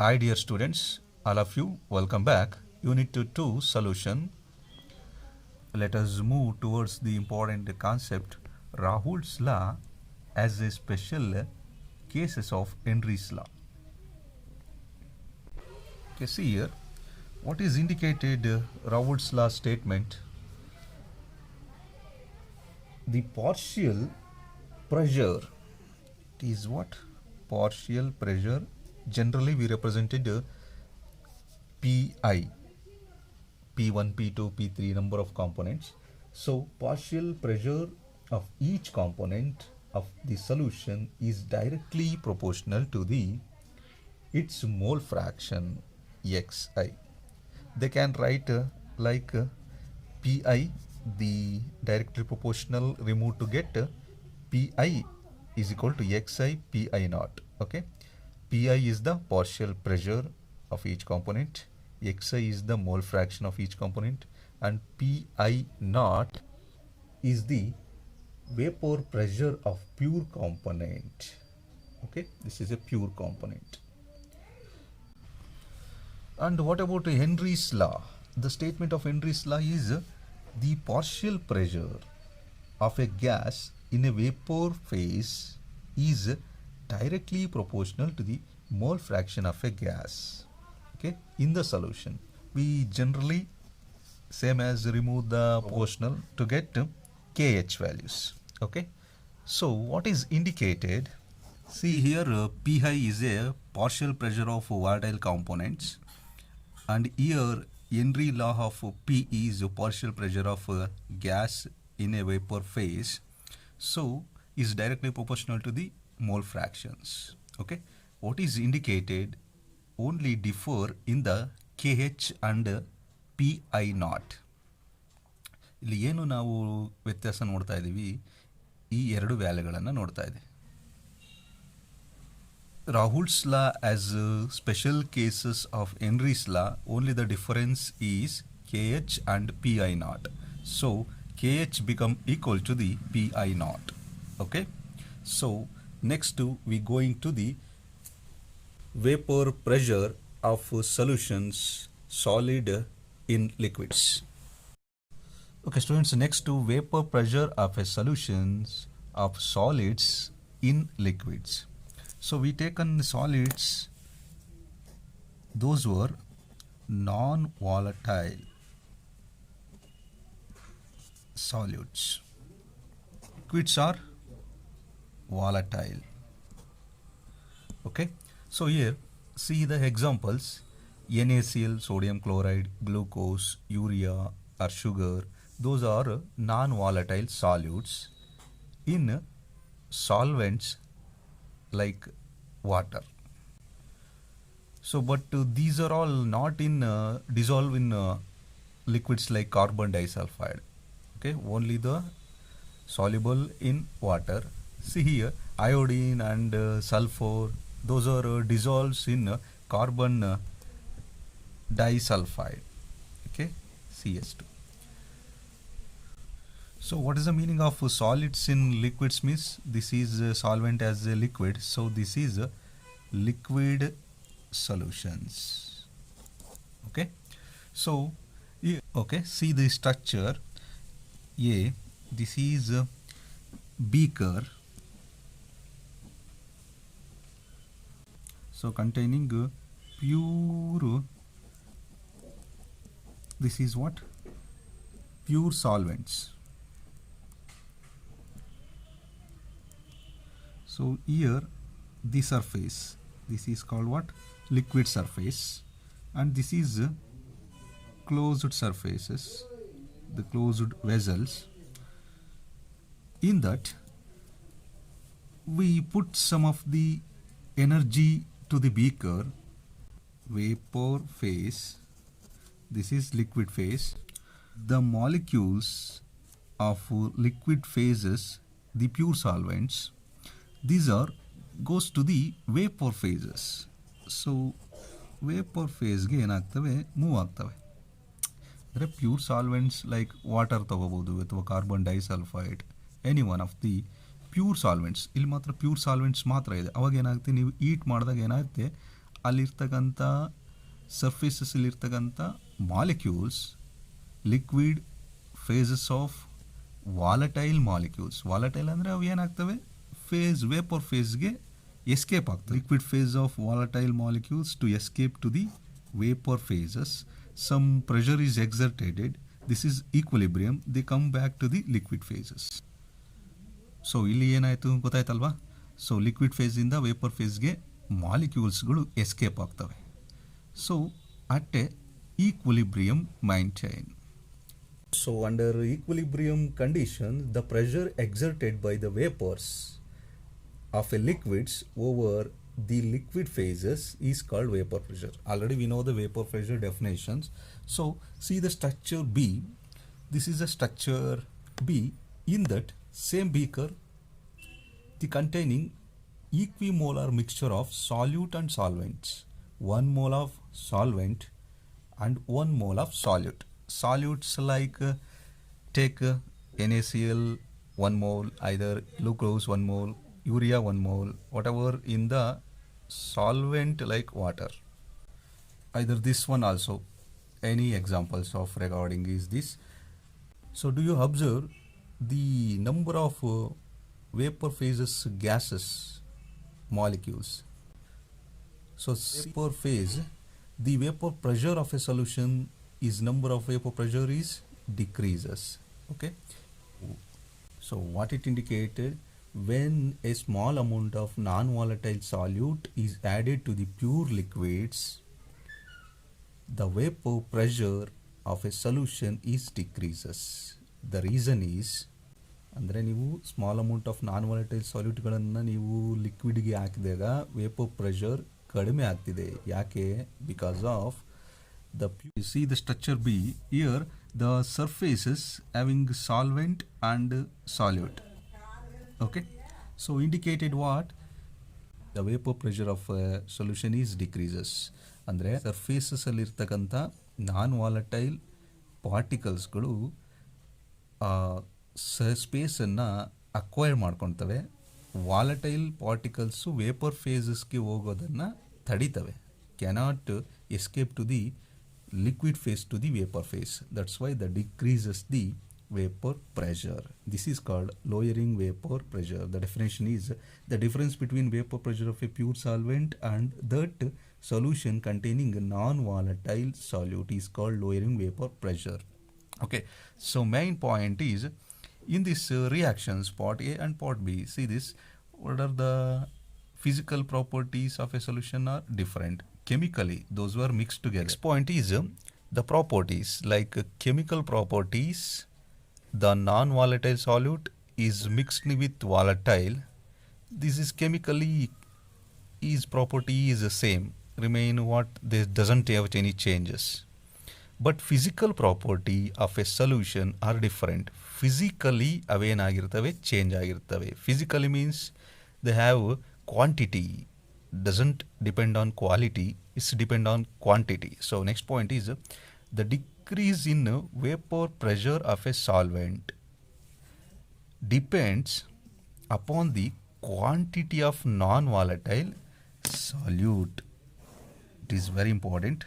Hi dear students, all of you, welcome back. Unit 2 solution. Let us move towards the important concept Rahul's law as a special cases of Henry's law. Okay, see here, what is indicated Rahul's law statement? The partial pressure, it is what? Partial pressure, generally we represented Pi, P1, P2, P3 number of components. So partial pressure of each component of the solution is directly proportional to its mole fraction Xi. They can write like Pi, the directly proportional remove to get Pi is equal to Xi Pi naught. Okay, Pi is the partial pressure of each component, Xi is the mole fraction of each component, and Pi naught is the vapor pressure of pure component. Okay, this is a pure component. And what about Henry's law? The statement of Henry's law is the partial pressure of a gas in a vapor phase is directly proportional to the mole fraction of a gas. Okay, in the solution we generally same as remove the proportional to get kh values. Okay, so what is indicated? See here Pi is a partial pressure of volatile components, and here Henry law of P is a partial pressure of gas in a vapor phase, so is directly proportional to the mole fractions. Okay, what is indicated only differ in the kh and Pi naught. ಇಲ್ಲಿ ಏನು ನಾವು ವ್ಯತ್ಯಾಸ ನೋಡ್ತಾ ಇದ್ದೀವಿ, ಈ ಎರಡು ವ್ಯಾಲ್ಯೂಗಳನ್ನು ನೋಡ್ತಾ ಇದೆ. Rahul's law as special cases of Henry's law, only the difference is kh and Pi naught. So kh become equal to the Pi naught. Okay, so next we going to the vapor pressure of solutions solid in liquids. Okay students, next to vapor pressure of a solutions of solids in liquids. So we taken solids, those were non-volatile solutes. Liquids are volatile. Okay, so here see the examples: NaCl, sodium chloride, glucose, urea or sugar. Those are non-volatile solutes in solvents like water. So but these are all not in dissolve in liquids like carbon disulfide. Okay, only the soluble in water. See here iodine and sulfur, those are dissolves in carbon disulfide. Okay, CS2. So what is the meaning of solids in liquids? Means this is a solvent as a liquid, so this is a liquid solutions. Okay, so okay, see the structure. This is a beaker, so containing pure, this is what? Pure solvents. So here the surface, this is called what? Liquid surface, and this is closed surfaces, the closed vessels. In that we put some of the energy to the beaker. Vapor phase, this is liquid phase. The molecules of liquid phases, the pure solvents, these are goes to the vapor phases. So vapor phase ಗೆ ಏನಾಗ್ತವೆ, move ಆಗ್ತವೆ. ಅಂದರೆ pure solvents like water ತಗೋಬೋದು ಅಥವಾ carbon disulphide, any one of the pure solvents. ಇಲ್ಲಿ ಮಾತ್ರ pure solvents ಮಾತ್ರ ಇದೆ. ಅವಾಗ ಏನಾಗುತ್ತೆ, ನೀವು ಈಟ್ ಮಾಡಿದಾಗ ಏನಾಗುತ್ತೆ, ಅಲ್ಲಿರ್ತಕ್ಕಂಥ ಸರ್ಫೇಸಸ್ಸಲ್ಲಿರ್ತಕ್ಕಂಥ molecules liquid phases of volatile molecules. Volatile ಅಂದರೆ ಅವು ಏನಾಗ್ತವೆ, ಫೇಸ್ ವೇಪರ್ ಫೇಸ್ಗೆ ಎಸ್ಕೇಪ್ ಆಗ್ತದೆ. Liquid phase of volatile molecules to escape to the vapour phases, some pressure is exerted, this is equilibrium, the come back to the liquid phases. So ಇಲ್ಲಿ ಏನಾಯಿತು ಗೊತ್ತಾಯ್ತಲ್ವಾ? So liquid ಫೇಸಿಂದ vapour ಫೇಸ್ಗೆ ಮಾಲಿಕ್ಯೂಲ್ಸ್ಗಳು escape ಆಗ್ತವೆ. So at a equilibrium maintained. So under equilibrium condition, the pressure exerted by the vapors of a liquids over the liquid phases is called vapor pressure. Already we know the vapor pressure definitions. So see the structure B. This is a structure B. In that same beaker, the containing equimolar mixture of solute and solvents. 1 mole of solvent and 1 mole of solute. Solutes like take NaCl 1 mole, either glucose 1 mole, urea 1 mole, whatever in the solvent like water. Either this one also. Any examples of recording is this. So do you observe the number of vapor phases gases molecules? So vapor phase, the vapor pressure of a solution is number of vapor pressure is decreases. Okay, so what it indicated, when a small amount of non-volatile solute is added to the pure liquids, the vapor pressure of a solution is decreases. The reason is, ಅಂದರೆ ನೀವು small amount of non volatile ಸಾಲ್ಯೂಟ್ಗಳನ್ನು ನೀವು ಲಿಕ್ವಿಡ್ಗೆ ಹಾಕಿದಾಗ vapour pressure ಕಡಿಮೆ ಆಗ್ತಿದೆ. ಯಾಕೆ? Because of the, you see the structure B here, the surfaces having solvent and solute. Okay, so indicated what, the vapor pressure of a solution is decreases. ಅಂದರೆ surfaces ಅಲ್ಲಿ ಇರ್ತಕ್ಕಂಥ ನಾನ್ ವಾಲಟೈಲ್ ಪಾರ್ಟಿಕಲ್ಸ್ಗಳು ಸ್ಪೇಸನ್ನು acquire ಮಾಡ್ಕೊಳ್ತವೆ. Volatile particles vapour ಫೇಸಸ್ಗೆ ಹೋಗೋದನ್ನು ತಡಿತವೆ, cannot escape to the liquid phase to the vapor phase. That's why that decreases the vapor pressure. This is called lowering vapor pressure. The definition is the difference between vapor pressure of a pure solvent and that solution containing a non-volatile solute is called lowering vapor pressure. Okay, so main point is in this reactions part A and part B, see this, what are the physical properties of a solution are different. Chemically, those were mixed together. Next point is the properties, like chemical properties. The non-volatile solute is mixed with volatile. This is chemically, is property is the same, remain what, this doesn't have any changes. But physical property of a solution are different. Physically avenagirtave change agirtave. Physically means they have quantity, doesn't depend on quality, it's depend on quantity. So next point is the decrease in vapor pressure of a solvent depends upon the quantity of non-volatile solute. It is very important,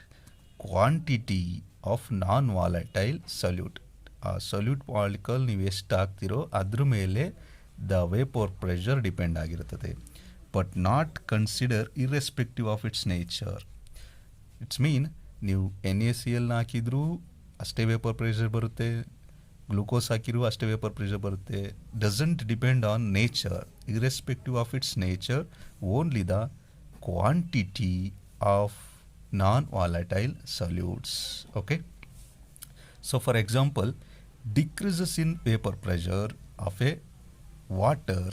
quantity of non-volatile solute. ಆ solute particle ನೀವು ಎಷ್ಟು ಹಾಕ್ತಿರೋ ಅದ್ರ ಮೇಲೆ the vapour pressure depend ಆಗಿರ್ತದೆ. But not consider irrespective of its nature. It's mean ನೀವು NaCl ಹಾಕಿದ್ರೂ ಅಷ್ಟೇ ವೇಪರ್ ಪ್ರೆಷರ್ ಬರುತ್ತೆ, ಗ್ಲೂಕೋಸ್ ಹಾಕಿರೂ ಅಷ್ಟೇ ವೇಪರ್ ಪ್ರೆಷರ್ ಬರುತ್ತೆ. Doesn't depend on nature, irrespective of its nature, only the quantity of non-volatile solutes. Okay, so for example, decreases in vapor pressure of a water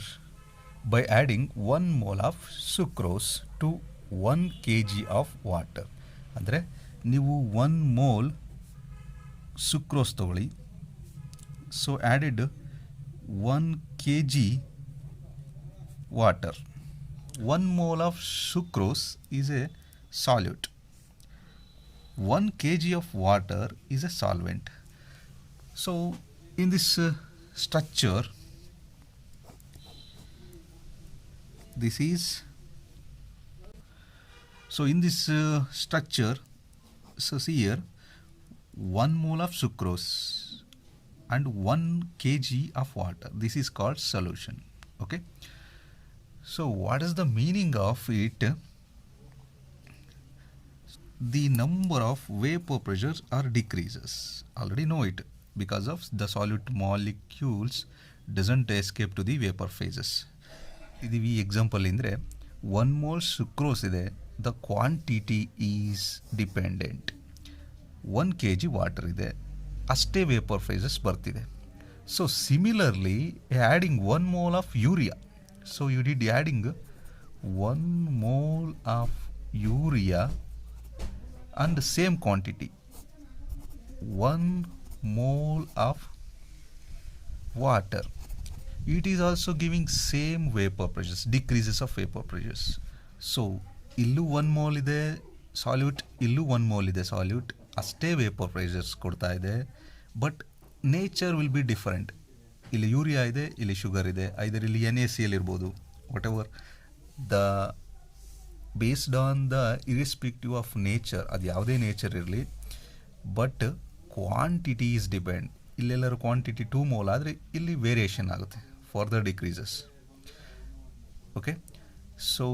by adding 1 mole of sucrose to 1 kg of water. ಅಂದರೆ ನೀವು 1 mole sucrose ತಗೊಳ್ಳಿ, so added 1 kg water. 1 mole of sucrose is a solute. 1 kg of water is a solvent. So in this structure, this is So in this structure, so see here, 1 mole of sucrose and 1 kg of water, this is called solution. Okay, so what is the meaning of it? The number of vapor pressures are decreases, already know it, because of the solute molecules doesn't escape to the vapor phases. ಇದು ಈ example ಅಂದರೆ 1 mole sucrose ಇದೆ, the quantity is dependent. 1 kg water ಇದೆ, ಅಷ್ಟೇ vapour phases ಬರ್ತಿದೆ. So similarly adding 1 mole of urea, so you did adding 1 mole of urea and the same quantity, 1 mole of water, it is also giving same vapor pressures, decreases of vapor pressures. So illu 1 mole ide solute, illu 1 mole ide solute, ಅಷ್ಟೇ vapor pressures ಕೊಡ್ತಾ ಇದೆ, but nature will be different. ಇಲ್ಲಿ urea ಇದೆ, ಇಲ್ಲಿ sugar ಇದೆ, either ಇಲ್ಲಿ NaCl ಇರ್ಬೋದು, whatever the based on the irrespective of nature, ಅದು ಯಾವುದೇ ನೇಚರ್ ಇರಲಿ, ಬಟ್ ಕ್ವಾಂಟಿಟಿ ಈಸ್ ಡಿಪೆಂಡ್. ಇಲ್ಲೆಲ್ಲರೂ ಕ್ವಾಂಟಿಟಿ 2 mole ಆದರೆ ಇಲ್ಲಿ ವೇರಿಯೇಷನ್ ಆಗುತ್ತೆ, further decreases. Okay, so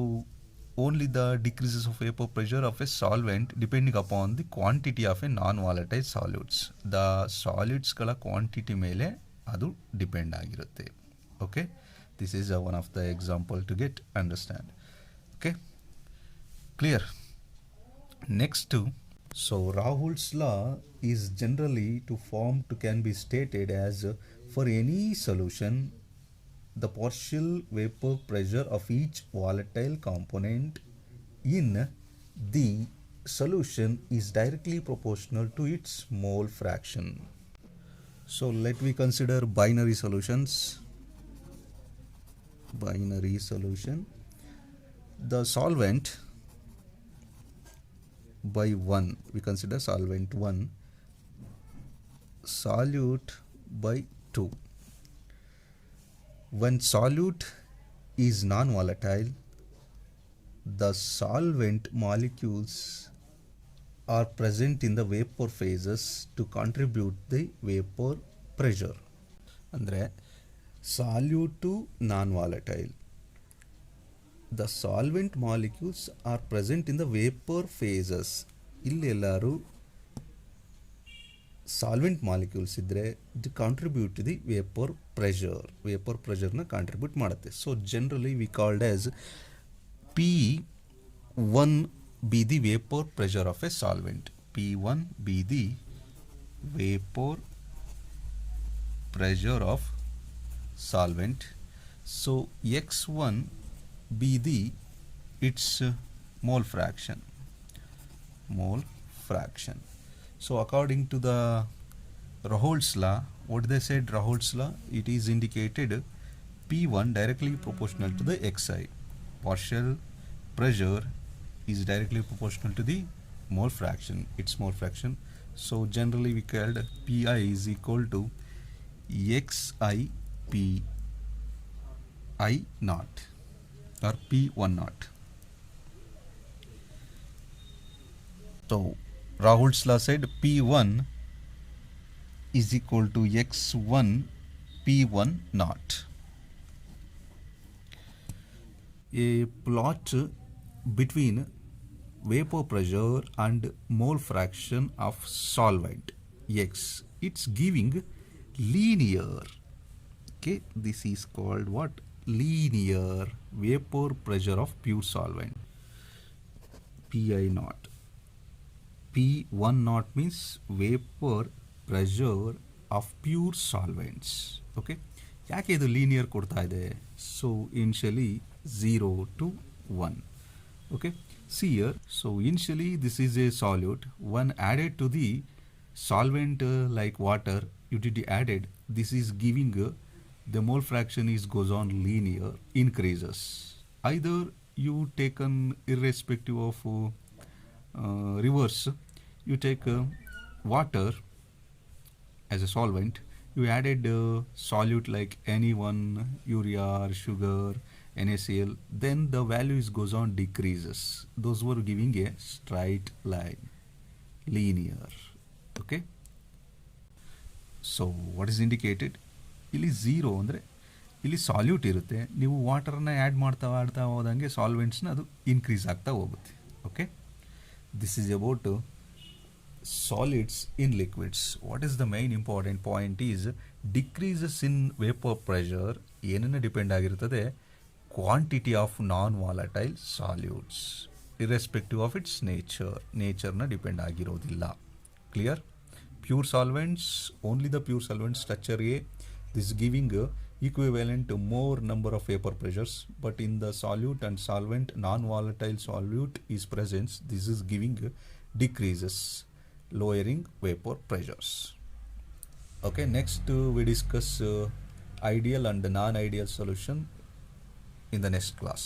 only the decreases of vapour pressure of a solvent depending upon the quantity of a non volatile solutes. The ಸಾಲ್ಯೂಟ್ಸ್ಗಳ quantity ಮೇಲೆ ಅದು depend ಆಗಿರುತ್ತೆ. Okay, this is one of the example to get understand. Okay, clear. Next, so Rahul's law is generally can be stated as for any solution, the partial vapor pressure of each volatile component in the solution is directly proportional to its mole fraction. So let me consider binary solutions. Binary solution. The solvent by 1, we consider solvent 1, solute by 2. When solute is non-volatile, the solvent molecules are present in the vapor phases to contribute the vapor pressure. ಅಂದರೆ solute to non-volatile, the solvent molecules are present in the vapor phases. ಇಲ್ಲೆಲ್ಲರೂ solvent molecules ಇದ್ದರೆ ಇದು contribute to the vapour ಪ್ರೆಷರ್ನ contribute ಮಾಡುತ್ತೆ. So generally we called as P1 be the vapor pressure of a solvent. P1 be the vapor pressure of solvent. So X1 be the its mole fraction. So according to the Raoult's law, what they said, Raoult's law, it is indicated P1 directly proportional to the Xi. Partial pressure is directly proportional to the mole fraction, its mole fraction. So generally we called Pi is equal to Xi Pi naught or P1 naught. So Raoult's law said P1 is equal to X1 P1 naught. A plot between vapor pressure and mole fraction of solvent X, it's giving linear. Okay, this is called what? Linear vapor pressure of pure solvent. Pi naught. P1 naught means vapor pressure of pure solvents. Okay, ಯಾಕೆ ಇದು linear ಕೊಡ್ತಾ ಇದೆ? So initially 0 to 1. Okay, see here, so initially this is a solute. When added to the solvent like water, you did added, this is giving the mole fraction is goes on linear, increases. Either you taken irrespective of reverse, you take water as a solvent, you added solute like any one, urea or sugar, NaCl, then the value goes on decreases. Those were giving a straight line, linear. Okay, so what is indicated? ಇಲ್ಲಿ zero ಅಂದರೆ ಇಲ್ಲಿ salute ಇರುತ್ತೆ, ನೀವು ವಾಟರ್ನ add ಮಾಡ್ತಾ ಹೋದಂಗೆ ಸಾಲ್ವೆಂಟ್ಸ್ನ ಅದು increase ಆಗ್ತಾ ಹೋಗುತ್ತೆ. Okay, this is about solids in liquids. What is the main important point is decreases in vapour pressure ಏನನ್ನ ಡಿಪೆಂಡ್ ಆಗಿರ್ತದೆ? Quantity of non volatile solutes irrespective of its ನೇಚರ್ನ ಡಿಪೆಂಡ್ ಆಗಿರೋದಿಲ್ಲ. Clear? Pure solvents, only the pure solvent structure A, this is giving equivalent to more number of vapor pressures, but in the solute and solvent non-volatile solute is present, this is giving decreases, lowering vapor pressures. Okay, next we discuss ideal and non-ideal solution in the next class.